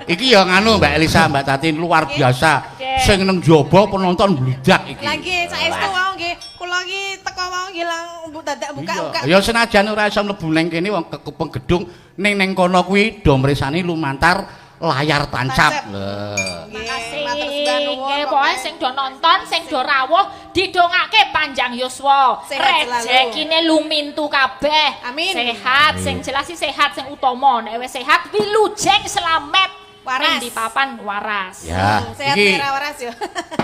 Iki ya nganu Mbak Elisa, Mbak Tatin luar biasa. Sing nang jaba penonton bludak iki. Lah nggih, saestu wau nggih. Kula iki teko wau nggih lang dadak buka-buka. Ya senajan ora iso mlebu nang kene wong kekupeng gedung ning kono kuwi do mresani lumantar layar tancap. Lho. Makasih. Nggih, pokoke sing do nonton, sing do rawuh didongake panjang yuswa. Rezekine lumintu kabeh. Amin. Sehat, sing jelas sih sehat sing utama. Nek wis sehat wilujeng slamet. Waras di papan waras. Ya, sehat iki ora waras yo.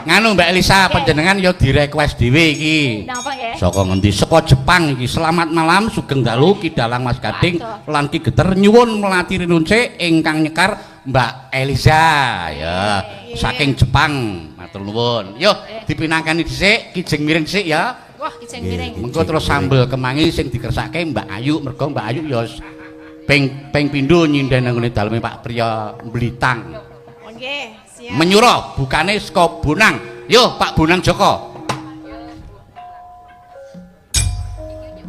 nganu Mbak Elisa panjenengan ya di-request dhewe iki. Napa nggih? Saka ngendi? Saka Jepang iki. Selamat malam Sugeng Dalu Ki Dalang Mas Gading lan Ki Geter nyuwun melati rinunce ingkang nyekar Mbak Elisa ya. Saking Jepang. Matur nuwun. Yo dipinangkani dhisik, kijeng miring dhisik ya. Wah, kijeng miring. Mengko terus sambel kemangi sing dikersake Mbak Ayu, mergo Mbak Ayu ya ping pindho nyinden nang ngene daleme Pak Priya Blitang. Nggih, siap. Menyura bukane saka Bonang. Yo Pak Bonang Joko.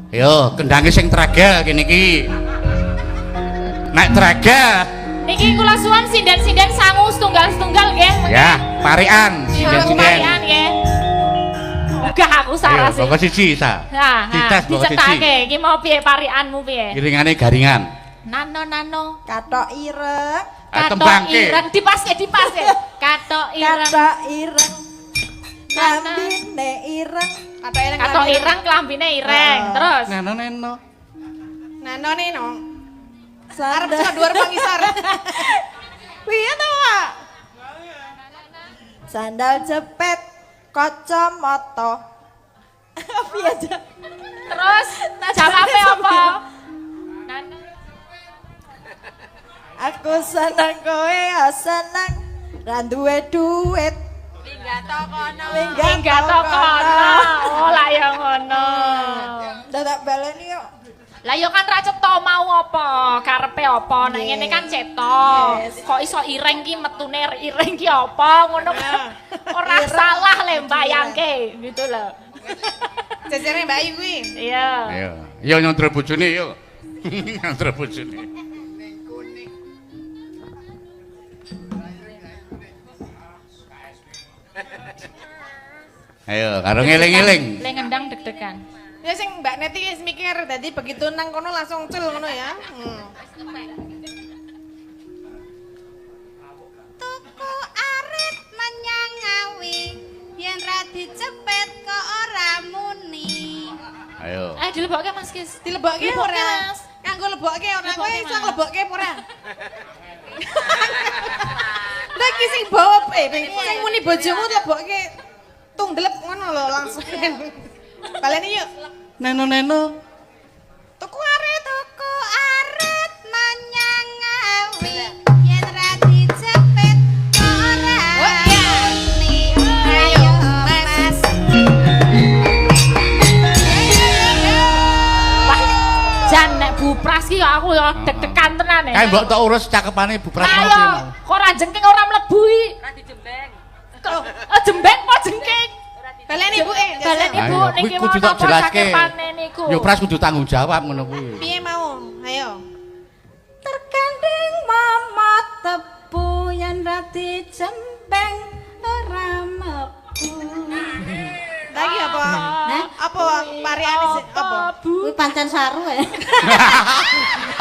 Yo kendange sing tragel kene iki. Nek tragel niki kula suwun sinden-sinden sangu setunggal-setunggal nggih. ya, parian sinden-sinden. Parian nggih. Gak aku salah sih. Pokok siji sa. Nah, dites pokok siji. dicetake iki mau piye parianmu piye? Kiringane garingan. Nano. Katok ireng. Tembangke. Ireng dipase. Katok ireng. Katok ireng. Klambine ireng. Katok ireng klambine ireng. Terus Neno. Nano neno. Arep Sandal. saka dhuwur pangisor. Piye to, Pak? Sandal jepit kacamata. Piye aja? terus jawabe apa? Nano. Aku seneng kowe, seneng ra duwe duit. Minggat kono. Minggat kono. Oh, lah ya ngono. Dadak baleni yo. Lah ya kan ra cetha mau apa? Karepe apa? Nek ngene kan cetha. Kok iso ireng ki metune ireng ki apa? Ngono kan. Ora salah le mbayangke gitu lho. Jejere Mbak Ayu kuwi. Iya. Ayo. Yo nyontre bojone yo. Nyontre bojone. Ayo, karo ngeling-eling. Le ngendang deg-degan. Ya sing Mbak Neti wis mikir dadi begitu nang kono langsung cul ngono ya. Tuku arit menyang ngawi yen ra dicepet kok ora muni. Ayo. Dilebokke Mas Kis. Dilebokke Dilebokke, ora? Mas. Kanggo lebokke ora kowe Lebokke, iso Mas. nglebokke apa ora? Lah ki sing bawa sing muni bojomu lebokke tungglep ngono lho langsung. Baleni yuk. Neno. Tuku arit menyang ngawi yen ra dicepet kok ora muni. Ayo Mas. Wah, jan nek bupras ki aku ya deg-degan tenan ya. Kae mbok tak urus cakepane Bu Pras Ayo, mau mau. kok ora jengking ora mlebu iki. Ora dijembeng. Jembeng apa jengking? Baleni Bu Baleni Bu Ayo, niki kuwi kudu tak napa jelaske. cakepane niku. Yo Pras kudu tanggung jawab ngono kuwi. Piye mau? Ayo. Terkanding mama tepu yen ra dijembeng ora metu. Lagi apa? Apa pariane apa? Kuwi pancen saru ya.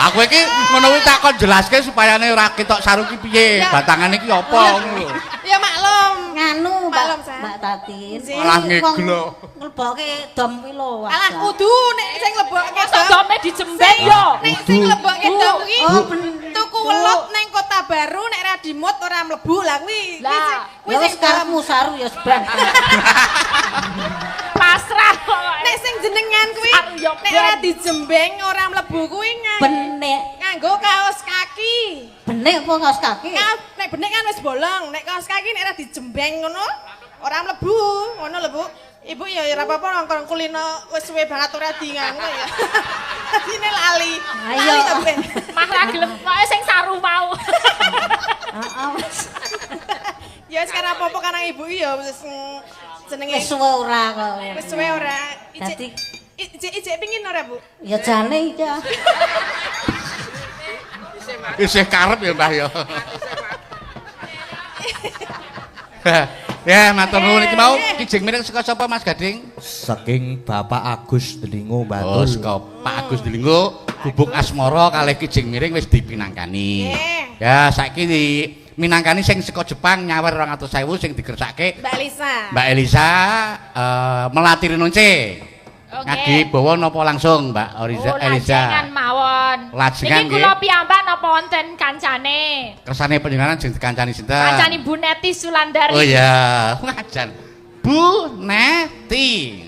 Aku iki ngono kuwi tak kon jelaske supayane ora ketok saru ki piye, batangane iki apa ngono lho. Ya maklum. Nganu Maklum, Sa. Mbak Tatin. Malah ngeglo. Nglebokke dom kuwi lho. Alah kudu nek sing lebokke Masa dome dijembeng yo. Nek sing lebokke dom kuwi Oh, tuku welut ning Kota Baru nek ra dimut ora mlebu lah kuwi. Lah, Kuwi ya sing wis karepmu saru ya sebang. Pasrah kok. nek sing jenengan kuwi Saru yo nek ora dijembeng ora mlebu kuwi Benek. nganggo kaos kaki. Benek apa kaos kaki? Nek benek kan wis bolong, nek kaos kaki nek ora dijembeng ngono ora mlebu. Ngono lho Bu. Ibu ya ora apa-apa nongkrong kulino wis suwe banget ora di ngono ya. Dadine lali. Ayo. Lali to Ben. Mah ra gelem kok sing saru mau. Heeh wis. Ya sekarang apa-apa kan ibu ya wis jenenge Wis suwe ora kok. wis suwe ora. Dadi Ijek pingin ora Bu? ya jane iki. Isih karep ya Mbah ya. Ya, matur nuwun iki mau kijing miring saka sapa Mas Gading? Saking Bapak Agus Delingo Oh, Bantul. saka Pak Agus Delingo, gubuk asmara kalih kijing miring wis dipinangkani. Ya, saiki minangkani sing saka Jepang nyawer 200.000 sing digersake Mbak Elisa. Mbak Elisa Melati Rinunce. Oke. Ngagi bawa napa langsung Mbak Elisa? Lajengan mawon. Lajengan Iki kula piyambak napa wonten kancane? Kersane panjenengan sing dikancani sinten? Kancane Bu Neti Sulandari. Oh iya, wajan. Bu Neti.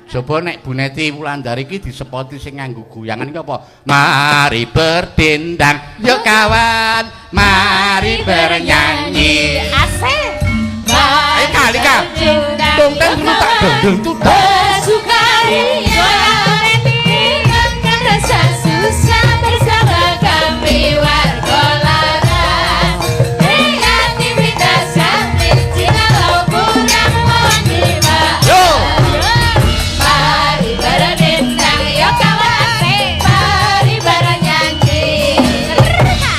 Coba nek Bu Neti Wulandari iki disepoti sing nganggo guyangan iki apa? Mari berdendang, yuk kawan, mari bernyanyi. Asik. Ayo kali Kak. Dong dong dulu tak dong dong tutak. Bersukaria dengan rasa susah bersama kami warga laras. Kreativitas kami jikalau kurang mohon dimaafkan. Mari berdendang yuk kawan, mari bernyanyi.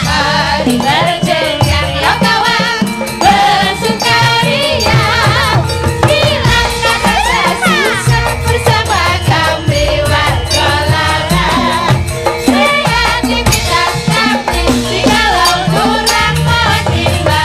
Mari berdendang yuk kawan, bersukaria. Hilangkan rasa susah bersama kami warga laras. Kreativitas kami jikalau kurang mohon dimaaf.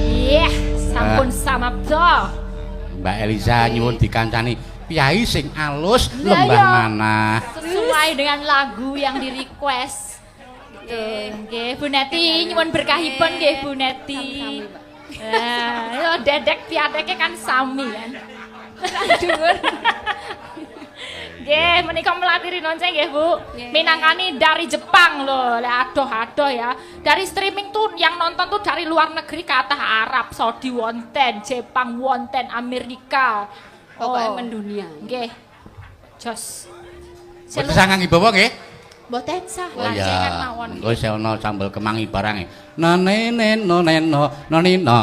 Iya, sampun samapta. Mbak Elisa nyuwun dikancani piyai sing alus Lah lembah ya. manah. Sesuai dengan lagu yang di request. Nggih, Bu Neti nyuwun berkahipun nggih Bu Neti. Yo dedek piateke kan sami kan. Dhuwur. Nggih, menika Melati Rinunce nggih Bu. Minangkani dari Jepang loh. Lah adoh-adoh ya. Dari streaming tuh yang nonton tuh dari luar negeri kathah Arab, Saudi wonten, Jepang wonten, Amerika. Pokoknya mendunia. Nggih. Jos. Boten sangang ibawa nggih. Mboten sah Oh lancengan iya. mawon. Engko isih ana sambel kemangi barange. Noneno nonino.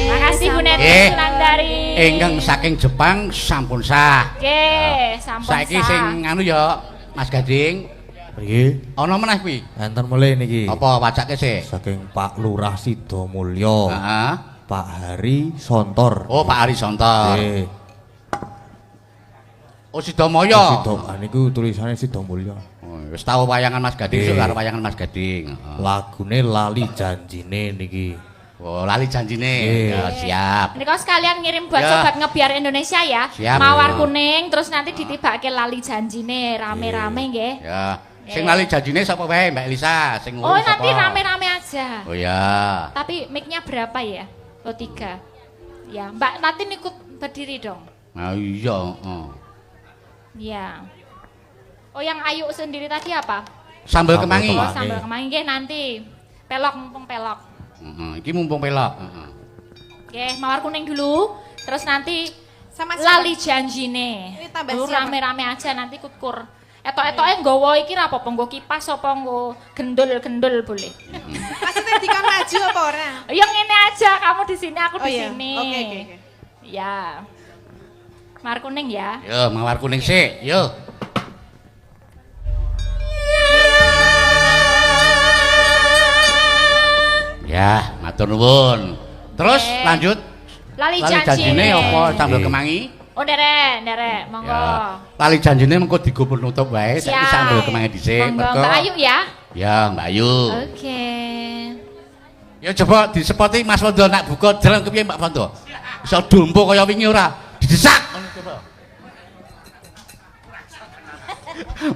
Makasih Bu Neti Nggih. Sulandari. Ingkang saking Jepang sampun sah. Nggih, sampun Saiki sah. sing anu ya Mas Gading, Nggih, ana meneh kuwi. enten mulai niki. Apa wacake sih? Saking Pak Lurah Sidomulyo. Heeh. Pak Hari Sontor. Oh, Pak Ari Sontor. Nggih. Oh, Sidomaya. Niku tulisannya Sidomulyo. Oh, wis tau wayangan Mas Gading, Nggih. karo wayangan Mas Gading. Heeh. Lagune Lali Janjine niki. Oh, lali janjine. Nggih. Ya, siap. Menika sekalian ngirim buat Ya. sobat ngebiar Indonesia ya. Siap. Mawar kuning terus nanti ditibake lali janjine rame-rame nggih. Ya. Sing lali janjine sapa wae Mbak Elisa? Sing Oh, ngurus nanti sapa? rame-rame aja. Oh ya. Tapi mic-nya berapa ya? Oh, 3. Ya, Mbak Natin ikut berdiri dong. Nah iya, heeh. Ya. Oh, yang Ayu sendiri tadi apa? Sambel Sambel kemangi. Oh, kemangi. sambal kemangi nggih nanti. Pelok mumpung pelok. Heeh, iki mumpung pelok, heeh. Oke, mawar kuning dulu. Terus nanti Sama lali janjine. Ini tambah Lu siapa? rame-rame aja nanti kukur. Etok-etoke nggawa iki ra apa-apa, nggo kipas apa nggo gendul-gendul boleh. Maksudnya dikon maju apa ora? Ya ngene aja, kamu di sini, aku di iya. sini. Oke. Ya. Mawar kuning ya. Yo, mawar kuning sik, yo. Ya, matur nuwun. Terus Oke. lanjut. Lali Lali janjine apa sambel Nggih. kemangi? Oh, nderek, monggo. Ya. Lali janjine mengko digo penutup wae, saiki Siap. sambel kemangi dhisik. Monggo, Mergo Mbak Ayu ya. Ya, Mbak Ayu. Oke. Ya coba disepoti Mas Wondo nak buka jalan kepiye Mbak Wondo? Iso dompo kaya wingi ora? Didesak ngono coba.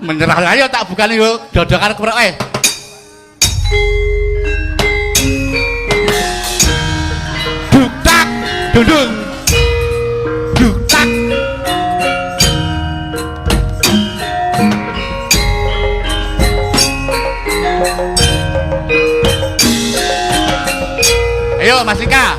Menyerah ayo tak bukani yo dodokan keprok ae. Duktak dundung. Duktak. Mas Lika.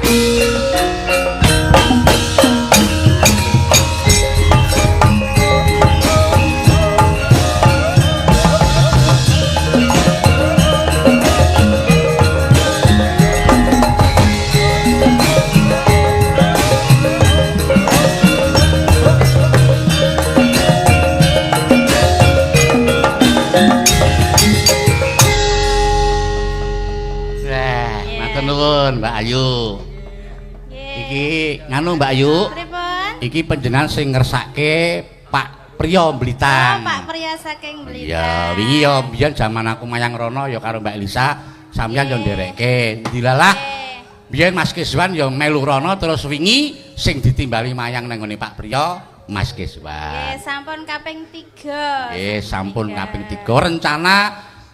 Nuwun Mbak Ayu. Iki nganu Mbak Ayu. Pripun? Iki panjenengan sing ngersake Pak Priyo Blitan. Oh, Pak Priyo saking Blitan. Iya, wingi ya biyen jaman aku mayang rono ya karo Mbak Elisa, sampeyan yo nderekke. Dilalah biyen Mas Kiswan ya melu rono terus wingi sing ditimbali mayang nang ngene Pak Priyo Mas Kiswan. Nggih, sampun kaping 3. Nggih, sampun kaping 3. Rencana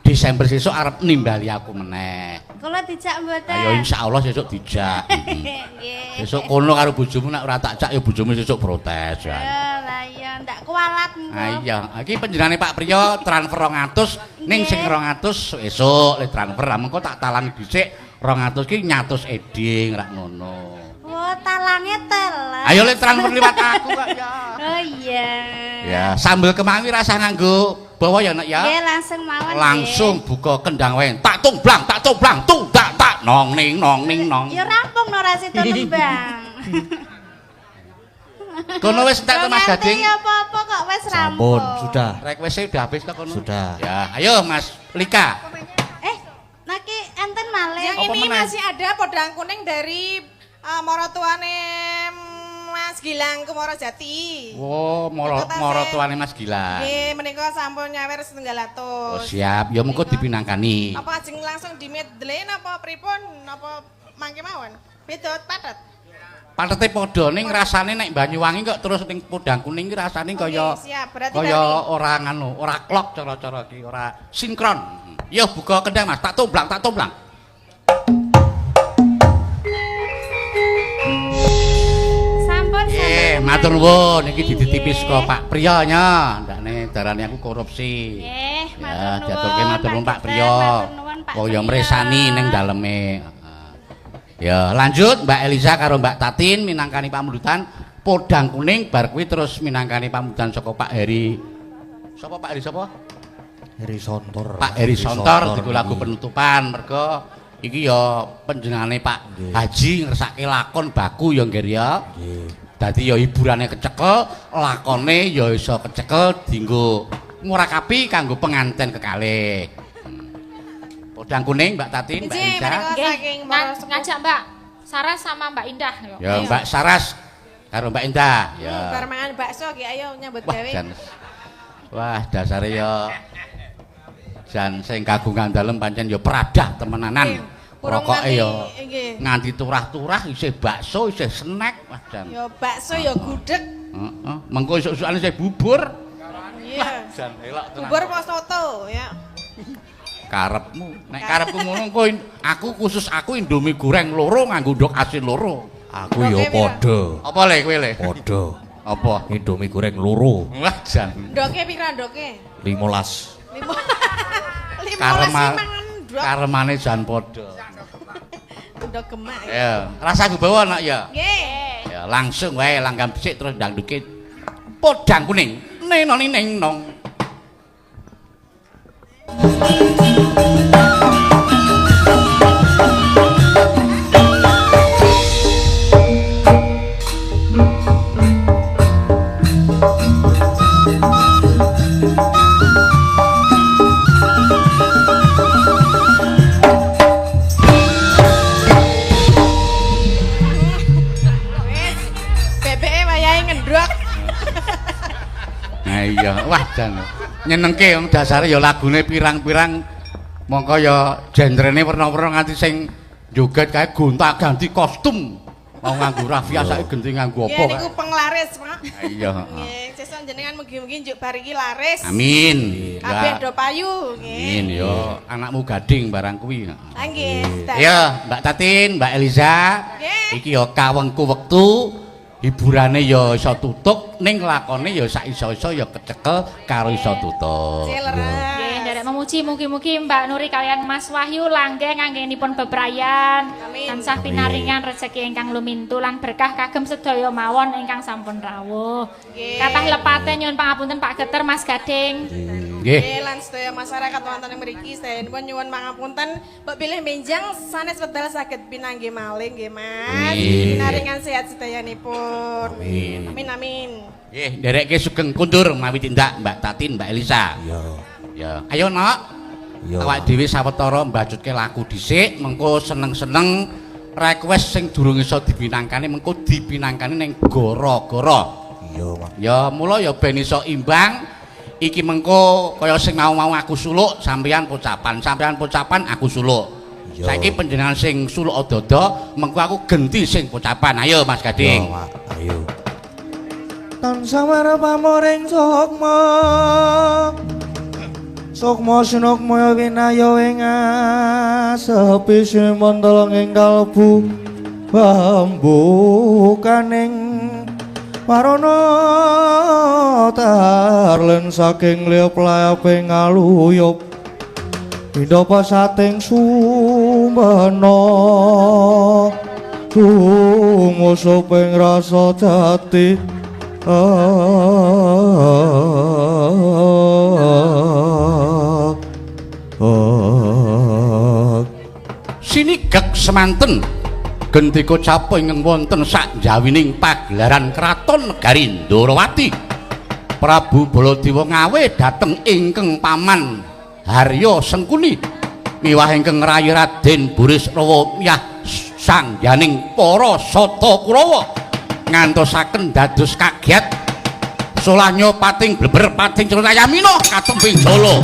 Desember sesuk arep nimbali aku meneh. Kula dijak mboten. Ayo insyaallah sesuk dijak. Nggih. Sesuk kono karo bojomu nek ora tak jak ya bojomu sesuk protes ya. Lah iya ndak kualat engko. Ah iya, iki panjenengane Pak Priyo transfer 200 ning sing 200 esuk le transfer. Lah mengko tak talangi dhisik 200 ki nyatus eding rak ngono. Oh, talange teles. Ayo le transfer liwat aku kok ya. Oh iya. Ya, sambel kemangi rasa nganggo bawa ya nak ya. Nggih, langsung mawon. Langsung buka kendang wae. Tak tumblang, tung tak nong ning nong. Ya rampung no rasida nembang. Kono wis entek to Mas Gading. Ya apa-apa kok wis rampung. Sampun, sudah. Request-e udah habis to kono? Sudah. Ya, ayo Mas Lika. Naki enten malih. Yang Apa ini meneh? masih ada podang kuning dari morotuane Mas Gilang ke Morojati. Oh, moro tuane Mas Gilang. Nggih, menika sampun nyawer setunggal Oh, atus. siap. Ya mengko dipinangkani. Apa ajeng langsung dimedlen apa pripun? Apa mangke mawon? Beda patet. Patete padha ning rasane nek Banyuwangi kok terus ning podang kuning ki rasane kaya Oke, siap. Berarti kaya kami- ora nganu, ora klok cara-cara iki, ora sinkron. Yo buka kendang Mas, tak tumblang. Sampun Matur nuwun iki dititipi saka Pak Priyo nya. Ndakne darane aku korupsi. Nggih, Ya, diaturke matur nuwun Pak Priyo. Kaya mresani ning daleme. Ya, lanjut Mbak Elisa karo Mbak Tatin minangkani pamundutan podang kuning bar kuwi terus minangkani pamundutan saka Pak Heri. Sapa Pak Heri sapa? Heri Sontor. Pak Heri Sontor diku lagu penutupan mergo iki ya panjenengane Pak Haji ngersake lakon baku ya nggih ya. Nggih. Dadi ya hiburane kecekel, lakone ya iso kecekel dienggo ngurakapi kanggo penganten kekalih. Podang kuning Mbak Tatin, Mbak Iji, Elisa. menika Nggih, saking Morosepuh. ngajak Mbak Saras sama Mbak Indah yo. Ya Mbak Saras karo Mbak Indah. Ya. Bar mangan bakso nggih ayo nyambut Wah, gawe. jan. Wah, dasare ya jan sing kagungan dalem pancen ya peradah temenanan. Kurang Rokoke nganti, ya nggih. nganti turah-turah isih bakso, isih snack, wah jan. Ya bakso ya gudeg. Heeh. Mengko esuk-esukane isih bubur. Iya. Jan elok tenan. Bubur apa soto ya. Karepmu. Nek karepku ngono engko aku khusus aku Indomie goreng loro nganggo ndok asin loro. Aku ya padha. Apa le kowe le? Padha. Apa? Indomie goreng loro. Wah jan. Ndoke pira ndoke? 15. 15 Karema mangan ndok. karemane jan padha. Ndok gemak. Ya, rasa bawa nak ya. Nggih. Ya, langsung wae langgam dhisik terus ndangduke podang kuning. Nenoni neng nong. Wis. Bebeke wayahe ngendrok. Nah iya, wah jan. Nyenengke wong dasare ya lagune pirang-pirang mongko ya genrene werna-werna nganti sing joget kae gonta-ganti kostum. Mau nganggo rafia saiki genti nganggo apa Nggih kae. niku penglaris, Pak. Nah, iya, heeh. Nggih, sesuk jenengan mugi-mugi njuk bar iki laris. Amin. Kabeh Ya. do payu, nggih. Amin ya, anakmu gading barang kuwi. Ah, nggih. Ya, Mbak Tatin, Mbak Eliza. Nggih. Iki ya kawengku wektu hiburane ya iso tutuk ning lakone ya sak iso-iso ya kecekel karo iso tutuk. Cileran. Nggih, nderek muji mugi-mugi Mbak Nuri kalian Mas Wahyu langgeng anggenipun bebrayan. Tansah pinaringan rezeki ingkang lumintu lan berkah kagem sedaya mawon ingkang sampun rawuh. Kathah lepate nyuwun pangapunten Pak Geter Mas Gading. Nggih, lan sedaya masyarakat wonten ing mriki sedaya nyuwun pangapunten, mbok pilih menjang sanes wedal saged pinanggih malih nggih Mas. Pinaringan sehat sedayanipun. Amin. Amin amin. Nggih, nderekke sugeng kundur mawi tindak Mbak Tatin, Mbak Elisa. Iya. Ya, ayo Nok. Iya. Awak dhewe sawetara mbajutke laku dhisik, mengko seneng-seneng request sing durung iso dipinangkani mengko dipinangkani ning gara-gara. Iya, Mak. Ya mula ya ben iso imbang. Iki mengko kaya sing mau aku suluk sampeyan pocapan aku suluk. Iya. Saiki panjenengan sing suluk odo-odo, mengko aku genti sing pocapan. Ayo Mas Gading. Iya, Mak. Ayo. Tansah marep pamoring sukma sukma sinukmaya winayo ing sepi simantala ing kalbu bambukaning warana tarlen saking liya playaping ngaluyup pindha pasating sumana tumusuping rasa jati Sinigek semanten gendika capo ingkang wonten sak jawining pagelaran kraton negari Ndarawati. Prabu Baladewa ngawe dhateng ingkang paman Harya Sengkuni miwah ingkang rayi Raden Burisrawa miyah sangyaning para Sata Kurawa ngantosaken dados kaget Solanyo pating bleber pating Cirayamina katembing jala.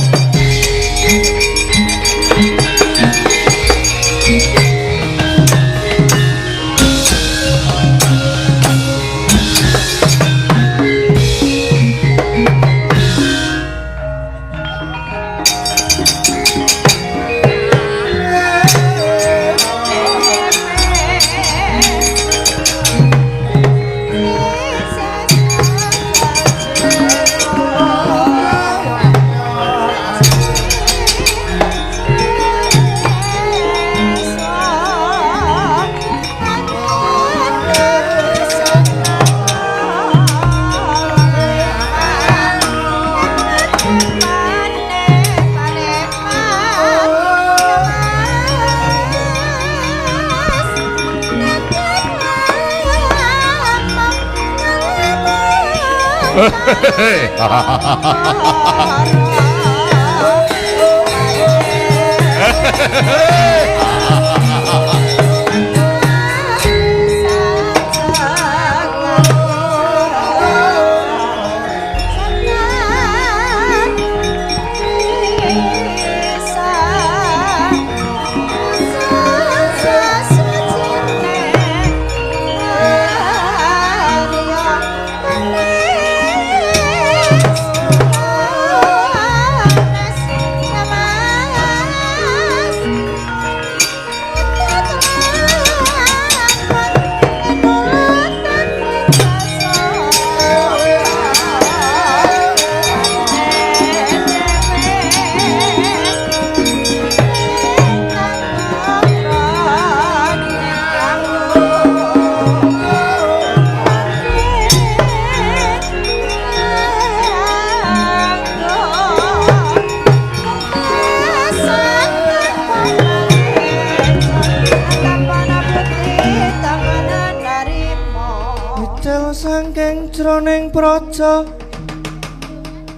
Sangking jroning praja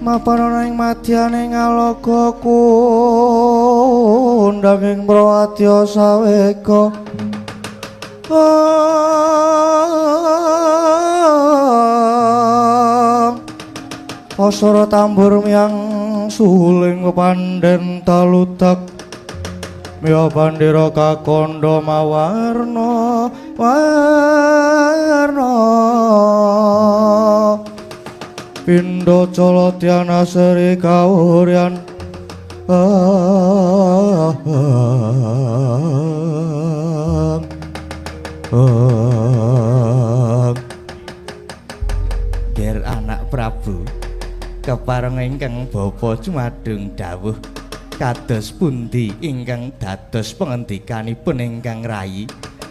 mapan ing madyaning alaga kundang ing prawadya saweka pasara tambur miyang suling pepandhen taludak miya bandira kakandha mawarna warna pindha calatyana seri kawuryan Ger anak Prabu kepareng ingkang bapa cumadung dawuh Kados pundi ingkang dados pangendikanipun ingkang rayi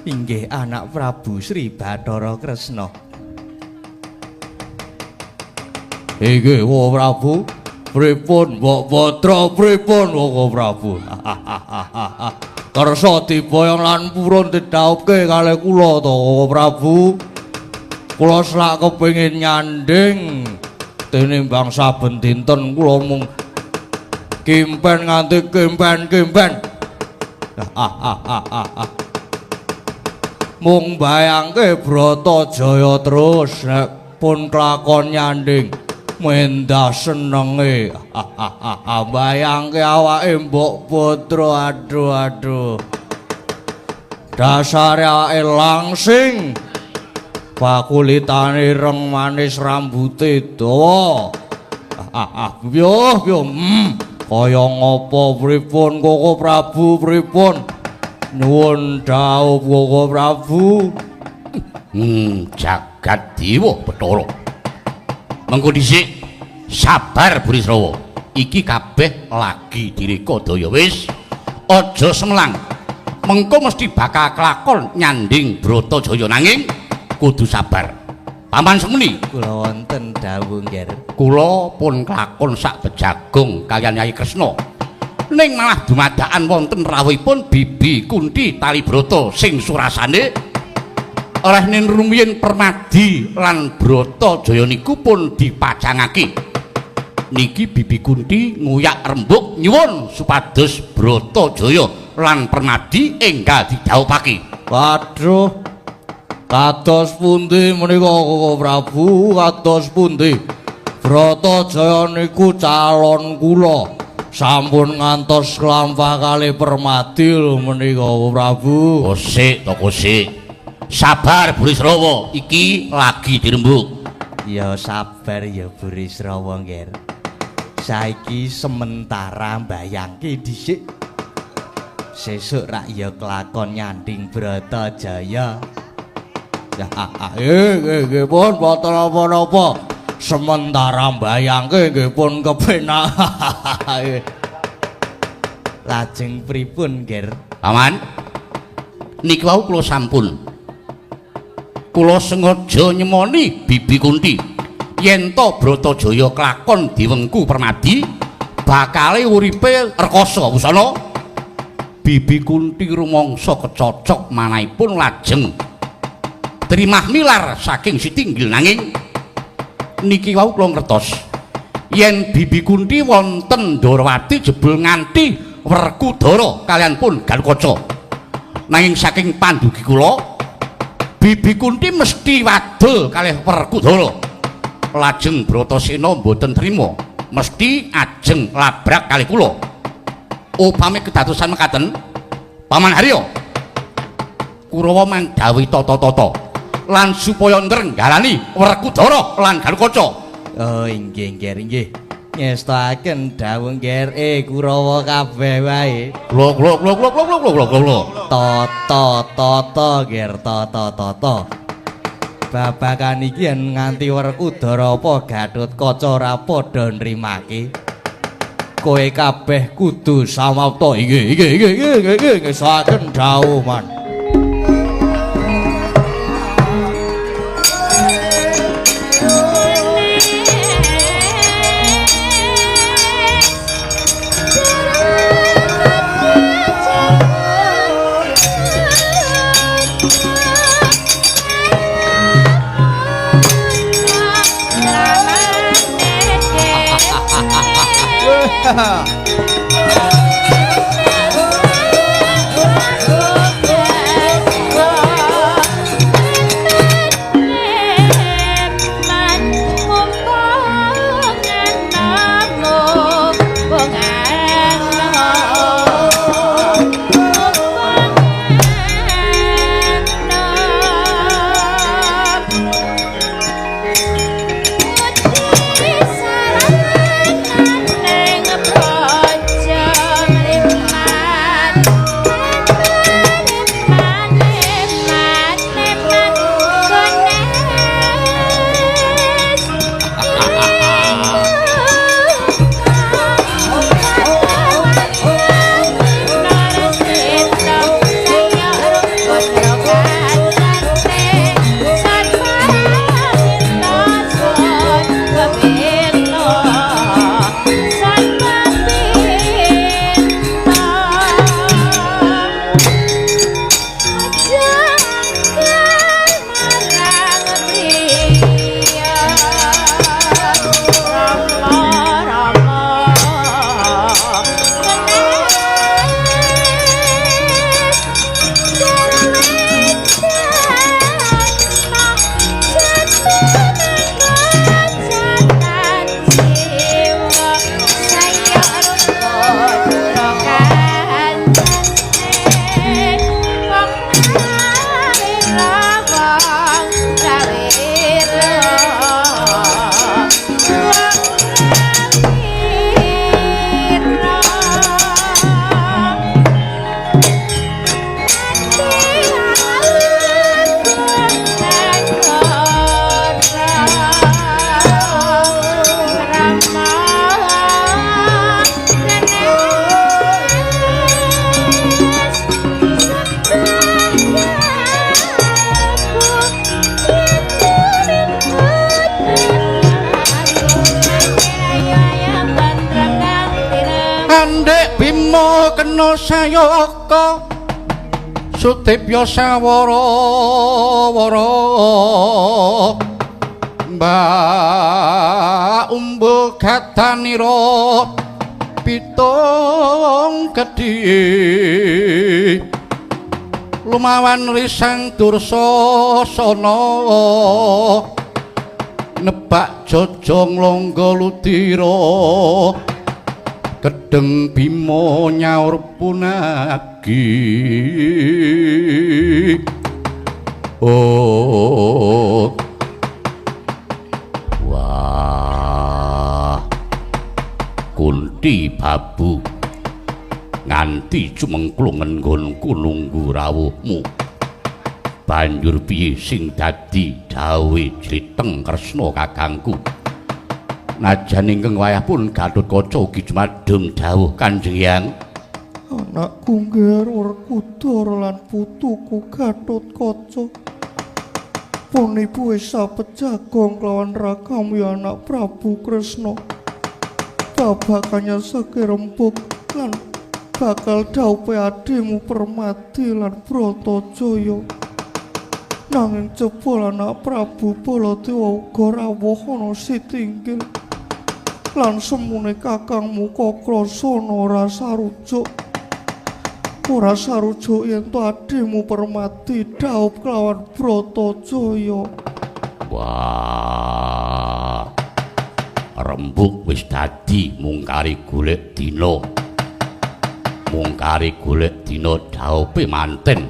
inggih anak Prabu Sri Bathara Kresna. Inggih Wa Prabu, pripun Mbok Batra, pripun Wa Prabu? Kersa diboyong lan purun didhauke kalih kula to Wa Prabu. Kula selak kepengin nyanding tinimbang saben dinten kula mung kimpen nganti kimpen. Mung bayangke Bratajaya terus nek pun kelakon nyanding mendah senenge. Bayangke awake Mbok Batra, aduh. Dasare awake langsing. Pakulitane ireng manis rambuté dawa. Yo, kaya ngapa pripun Koko Prabu pripun? Nuwun dawuh Koko Prabu. Jagat Dewa Bathara. Mengko dhisik sabar Burisrawa. Iki kabeh lagi direka daya wis. Aja semelang. Mengko mesti bakal kelakon nyanding Bratajaya nanging kudu sabar. Paman semeni Kula wonten dawuh nggih. kula pun kelakon sak bejagong kaliyan Nyai Kresna. Ning malah dumadakan wonten rawuhipun Bibi Kunthi Talibrata sing surasane oleh nen rumiyin Permadi lan Bratajaya niku pun dipacangake. Niki Bibi Kunthi nguyak rembug nyuwun supados Bratajaya lan Permadi enggal didhawuhake. Waduh. Kados pundi menika Koko Prabu? Kados pundi? Bratajaya niku calon kula. Sampun ngantos klampah kalih Permadi lho menika Koko Prabu. Kosik to kosik. Sabar Burisrawa, iki lagi dirembug. Ya sabar ya Burisrawa nggih. Saiki sementara mbayangke dhisik. Sesuk rak ya kelakon nyanding Bratajaya. Nggih pun boten apa-apa. Sementara mbayangke nggih pun kepenak. Lajeng pripun, Ger? Paman, niki wau kula sampun. Kula sengaja nyemoni Bibi Kunthi yen to Bratajaya kelakon diwengku Permadi, bakale uripe rekoso wusana. Bibi Kunthi rumangsa kecocok manahipun lajeng trimah milar saking Sitinggil nanging niki wau kula ngertos yen Bibi Kunthi wonten Ndarawati jebul nganti Werkudara kaliyan pun Galukaca. Nanging saking pandugi kula Bibi Kunthi mesti wadul kalih Werkudara. Lajeng Bratasena mboten trima, mesti ajeng labrak kalih kula. Upami kedadosan mekaten, Paman Harya Kurawa mangdhawuhi tata-tata lan supaya ngrenggalani Werkudara lan Galukaca. Oh inggih nggih. Ngestaken dawuh nggih Kurawa kabeh wae. Lho. Tata nggih tata. Babagan iki yen nganti Werkudara apa Gatotkaca ora padha nrimake. Kowe kabeh kudu samapta. Inggih. Ngestaken dawuh man. Sarang neng Wana sayaka Sutipya sawara-wara Mbak umbu gatanira pitung gedhi lumawan risang dursasana nebak jojong longga ludira gedeng bima nyaur punagi oh wah Kunti babu nganti cumengklungen nggonku nunggu rawuhmu banjur piye sing dadi dawuhe Jliteng Kresna kakangku najan ingkang wayah pun Gatotkaca ugi jumadung dawuh Kanjeng Hyang anakku Nger Werkudara lan putuku Gatotkaca pun ibu wis sapejagong kelawan rakamu ya anak Prabu Kresna babakannya sakirembuk lan bakal dhawuhe adhimu Permati lan Bratajaya nanging jebul anak Prabu Baladewa uga rawuh ana sitinggil lan semune kakangmu Kakrasana ora sarujuk yen to adhimu Permati dhawuh kelawan Bratajaya wah rembug wis dadi mungkari golek dina dhawuhe manten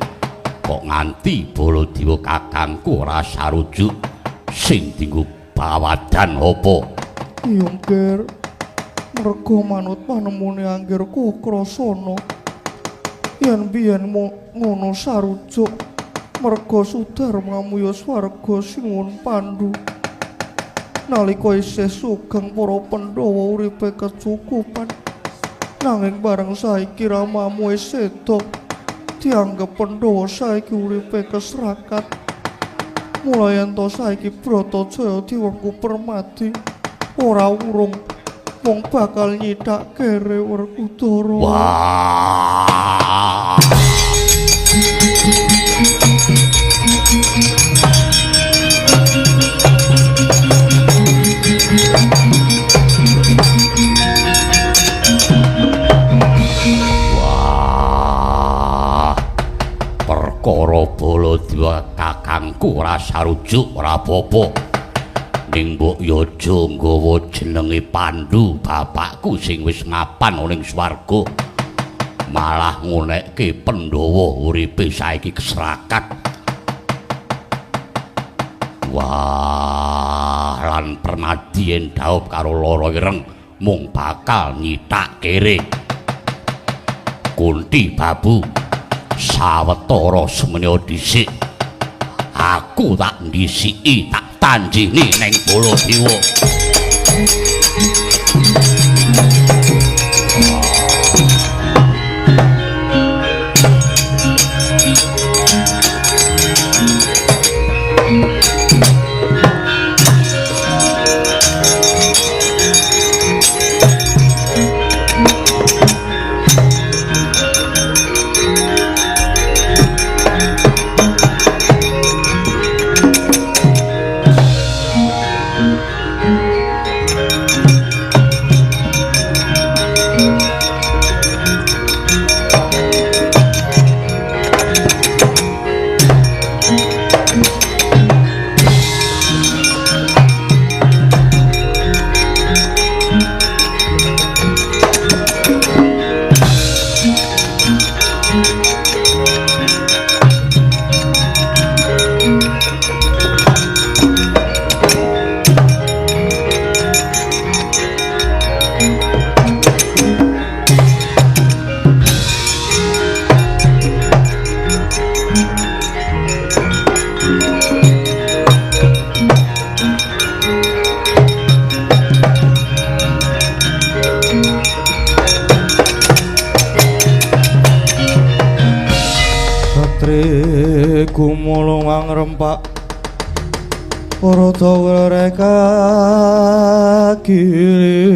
kok nganti Baladewa kakangku ora sarujuk sing dienggo bawadan apa iya Nger merga manut panemune Angger Kakrasana yen biyen ngono sarujuk merga Sudarmamu ya swarga Sinuwun Pandhu nalika isih sugeng para Pandhawa uripe kecukupan nanging bareng saiki ramamu wis seda dianggep Pandhawa saiki uripe keserakat mulai ento saiki Bratajaya diwengku Permati ora urung wong bakal nyidak kere Werkudara wah perkara Baladewa kakangku ora sarujuk ora apa-apa ning mbok yo aja nggawa jenenge Pandhu bapakku sing wis mapan ning swarga malah ngonekke Pandhawa uripe saiki keserakat wah lan Permati yen dhawuh karo lara ireng mung bakal nyithak kere Kunti babu sawetara semene dhisik aku tak ndhisiki tak tanjini ning Baladewa gumulung ngrempak para dawa reka kiri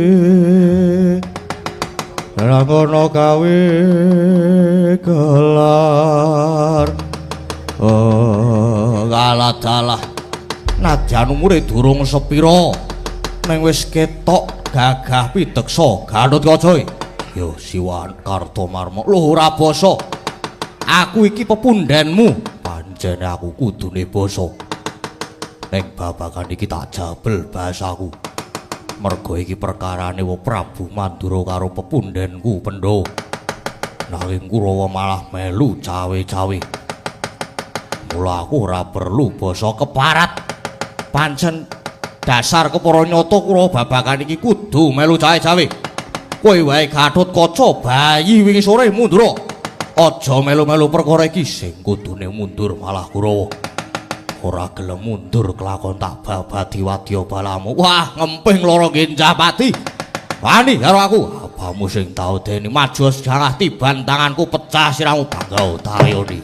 Rangono gawe gelar kalah dalah nadyan umure durung sepira ning wis ketok gagah pideksa Gatotkaca. Yo Siwan Kartomarma lho ora basa. Aku iki pepundhenmu, pancene aku kudune basa. Ning babagan iki tak jabel bahasaku. Mergo iki perkarane wa Prabu Mandura karo pepundhenku Pendhawa. Nanging Kurawa malah melu cawe-cawe. Mula aku ora perlu basa keparat. Pancen dasar kepara nyata Kurawa babagan iki kudu melu cawe-cawe. Kowe wae Gatotkaca bayi wingi sore mundur. Aja melu-melu perkara iki sing kudune mundur malah Kurawa. Ora gelem mundur kelakon tak babadi wadya balamu. Wah, ngemping lara genjah pati. Wani karo aku, apamu sing tau dene maju janah tiban tanganku pecah siramu bangga tayoni.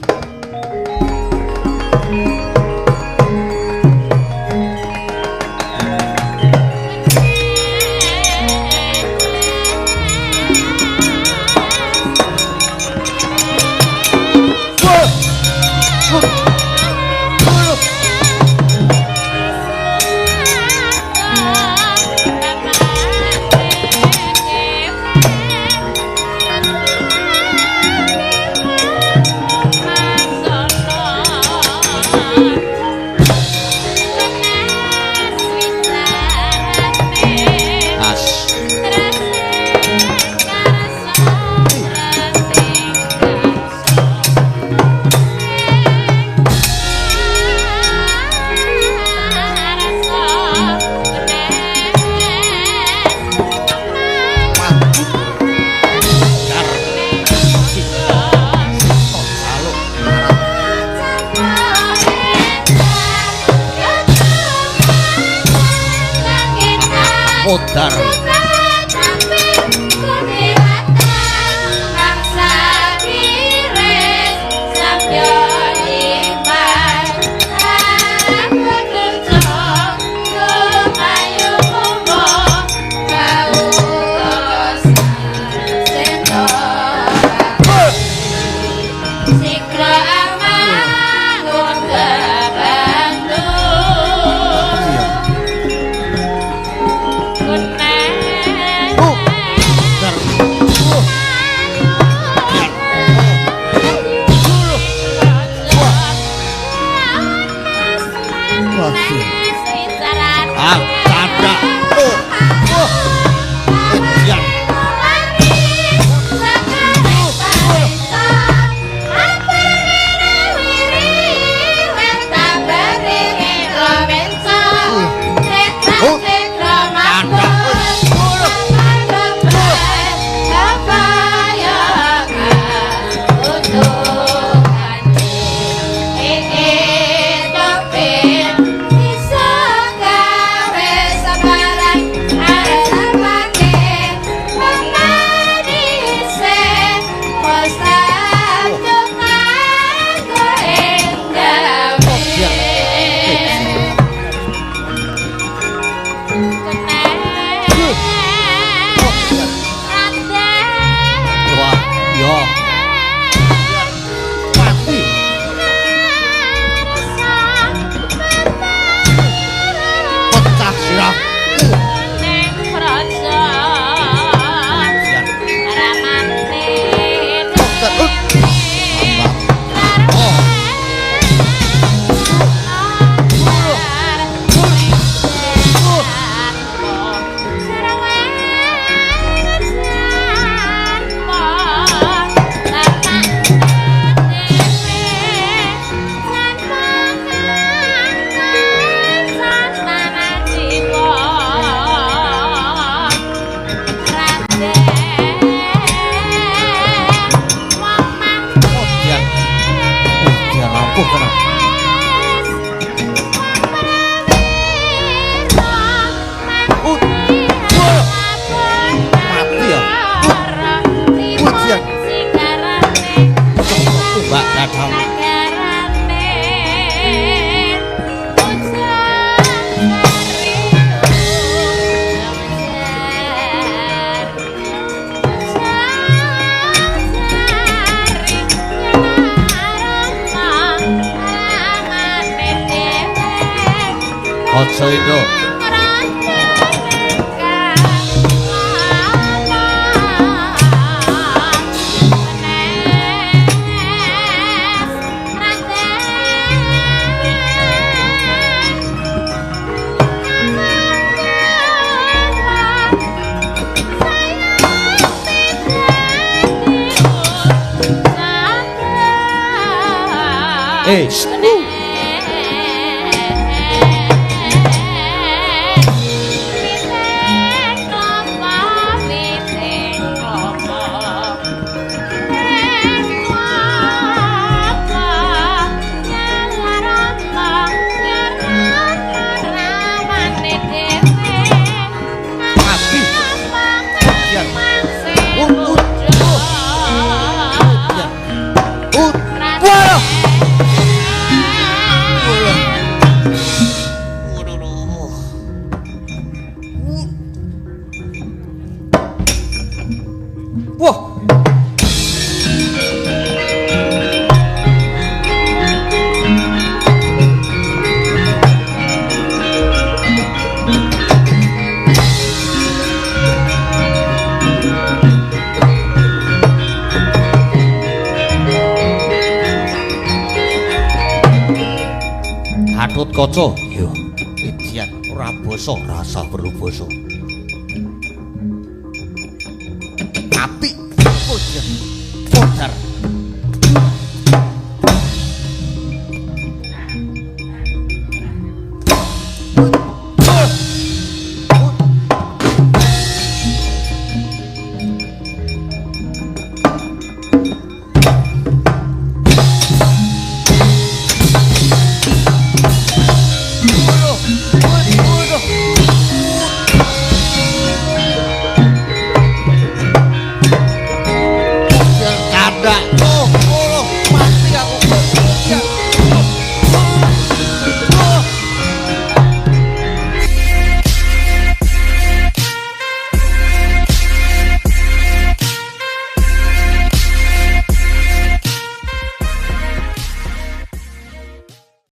Odar Aja itu. Hatut kaca. Yo, Idian ora basa, rasa perlu basa. Apik. Podar.